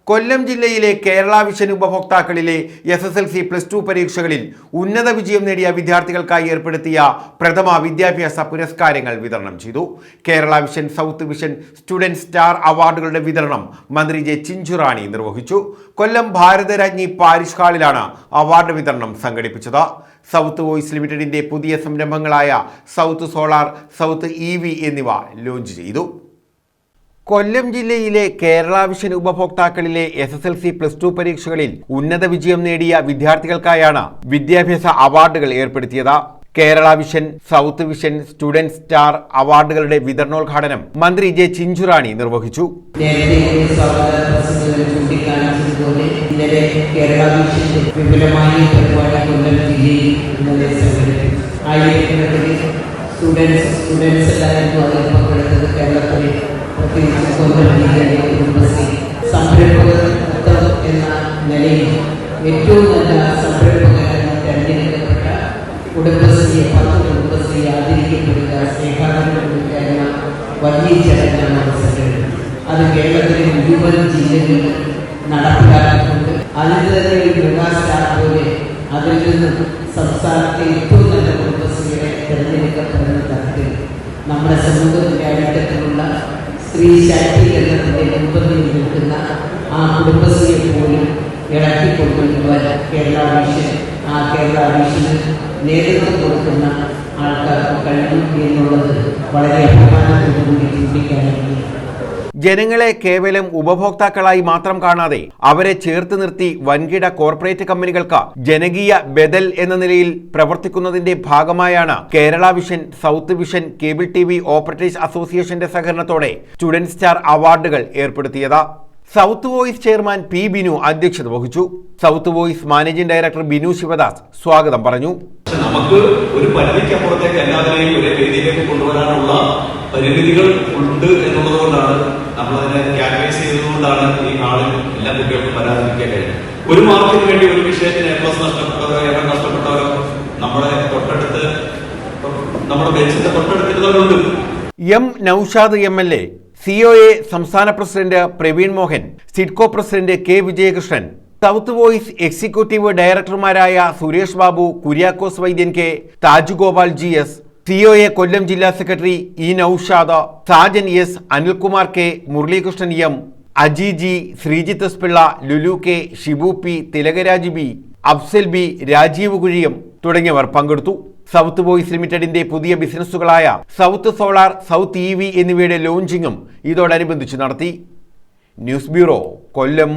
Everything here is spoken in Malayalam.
കൊല്ലം ജില്ലയിലെ കേരള വിഷൻ ഉപഭോക്താക്കളിലെ SSLC +2 പരീക്ഷകളിൽ ഉന്നത വിജയം നേടിയ വിദ്യാർത്ഥികൾക്കായി ഏർപ്പെടുത്തിയ പ്രഥമ വിദ്യാഭ്യാസ പുരസ്കാരങ്ങൾ വിതരണം ചെയ്തു. Kerala vision, south vision, student star അവാർഡുകളുടെ വിതരണം മന്ത്രി ജെ ചിഞ്ചുറാണി നിർവഹിച്ചു. കൊല്ലം ഭാരതരാജ്ഞി പാരിഷ് ഹാളിലാണ് അവാർഡ് വിതരണം സംഘടിപ്പിച്ചത്. സൗത്ത് വോയിസ് ലിമിറ്റഡിന്റെ പുതിയ സംരംഭങ്ങളായ സൗത്ത് സോളാർ, സൗത്ത് EV എന്നിവ ലോഞ്ച് ചെയ്തു. കൊല്ലം ജില്ലയിലെ കേരള വിഷൻ ഉപഭോക്താക്കളിലെ SSLC +2 പരീക്ഷകളിൽ ഉന്നത വിജയം നേടിയ വിദ്യാർത്ഥികൾക്കായാണ് വിദ്യാഭ്യാസ അവാർഡുകൾ ഏർപ്പെടുത്തിയത്. Kerala vision, south vision, student star അവാർഡുകളുടെ വിതരണോദ്ഘാടനം മന്ത്രി ജെ ചിഞ്ചുറാണി നിർവഹിച്ചു. സംരംഭകർ എന്ന നിലയിൽ ഏറ്റവും നല്ല സംരംഭകരായി തെരഞ്ഞെടുക്കപ്പെട്ട കുടുംബശ്രീ 10 കുടുംബശ്രീ ആദരിക്കപ്പെടുക, സ്നേഹാദരം കൊടുക്കുക എന്ന വലിയ ചടങ്ങാണ് സംഘടിപ്പിച്ചത്. അത് കേരളത്തിലെ മുഴുവൻ ജില്ലകളിൽ നടപ്പിലാക്കിക്കൊണ്ട് അതിൽ തന്നെ ഒരു മെഗാസ്റ്റാർ പോലെ അതിൽ നിന്ന് സംസ്ഥാനത്തെ ഏറ്റവും നല്ല കുടുംബശ്രീകളെ തെരഞ്ഞെടുക്കപ്പെടുന്ന തരത്തിൽ നമ്മുടെ സമൂഹത്തിന്റെ അടിത്തട്ടിലുള്ള സ്ത്രീ ശാക്തീകരണത്തിന്റെ മുൻപന്തിയിൽ നിൽക്കുന്ന ആ കുടുംബശ്രീയെ പോലും ഇളക്കിക്കൊണ്ടുവരുവാൻ കേരള വിഷന് നേതൃത്വം കൊടുക്കുന്ന ആൾക്കാർക്ക് കഴിയും എന്നുള്ളത് വളരെ അഭിമാനത്തോടുകൂടി ചിന്തിക്കാനാണ്. ജനങ്ങളെ കേവലം ഉപഭോക്താക്കളായി മാത്രം കാണാതെ അവരെ ചേർത്ത് നിർത്തി വൻകിട കോർപ്പറേറ്റ് കമ്പനികൾക്ക് ജനകീയ ബദൽ എന്ന നിലയിൽ പ്രവർത്തിക്കുന്നതിന്റെ ഭാഗമായാണ് Kerala vision, south Vision, cable TV operators അസോസിയേഷന്റെ സഹകരണത്തോടെ സ്റ്റുഡന്റ് സ്റ്റാർ അവാർഡുകൾ ഏർപ്പെടുത്തിയത്. South Voice chairman P. Binu അധ്യക്ഷത വഹിച്ചു. South Voice managing director Binu Sivadas സ്വാഗതം പറഞ്ഞു. നമുക്ക് ഒരു പരിധിക്കപ്പുറത്തേക്ക് എല്ലാവരെയും ഒരേ വേദിയിലേക്ക് കൊണ്ടുവരാനുള്ള പരിമിതികൾ ഉണ്ട് എന്നുള്ളതുകൊണ്ടാണ് നമ്മളതിനെ ക്യാൻവൈസ് ചെയ്തതുകൊണ്ടാണ് ഈ ഹാളിൽ എല്ലാ കുട്ടികൾക്കും വരാതിരിക്കാൻ കഴിഞ്ഞത്. ഒരു മാർക്കിന് വേണ്ടി ഒരു വിഷയത്തിന് A+ നഷ്ടപ്പെട്ടവരോ A നഷ്ടപ്പെട്ടവരോ നമ്മുടെ ബെഞ്ചിന്റെ തൊട്ടടുത്തിരുന്നവരുണ്ട്. M. നൌഷാദ് MLA, COA സംസ്ഥാന president Praveen Mohan, SIDCO president K. Vijayakrishnan, south voice executive ഡയറക്ടർമാരായ Suresh Babu, Kuriakose Vaidyan K, Thajugopal GS, COA Kollam ജില്ലാ secretary E. Naushad, Sajan S, Anilkumar K, Muraleekrishnan M, Aji G, Sreejith S. Pillai, Lulu K, Shibu P, Thilakaraj B, Afzal B, Rajeev Kuzhiyam തുടങ്ങിയവർ പങ്കെടുത്തു. സൗത്ത് വോയിസ് ലിമിറ്റഡിന്റെ പുതിയ ബിസിനസ്സുകളായ സൗത്ത് സോളാർ, സൗത്ത് EV എന്നിവയുടെ ലോഞ്ചിങ്ങും ഇതോടനുബന്ധിച്ച് നടത്തി. ന്യൂസ് ബ്യൂറോ, കൊല്ലം.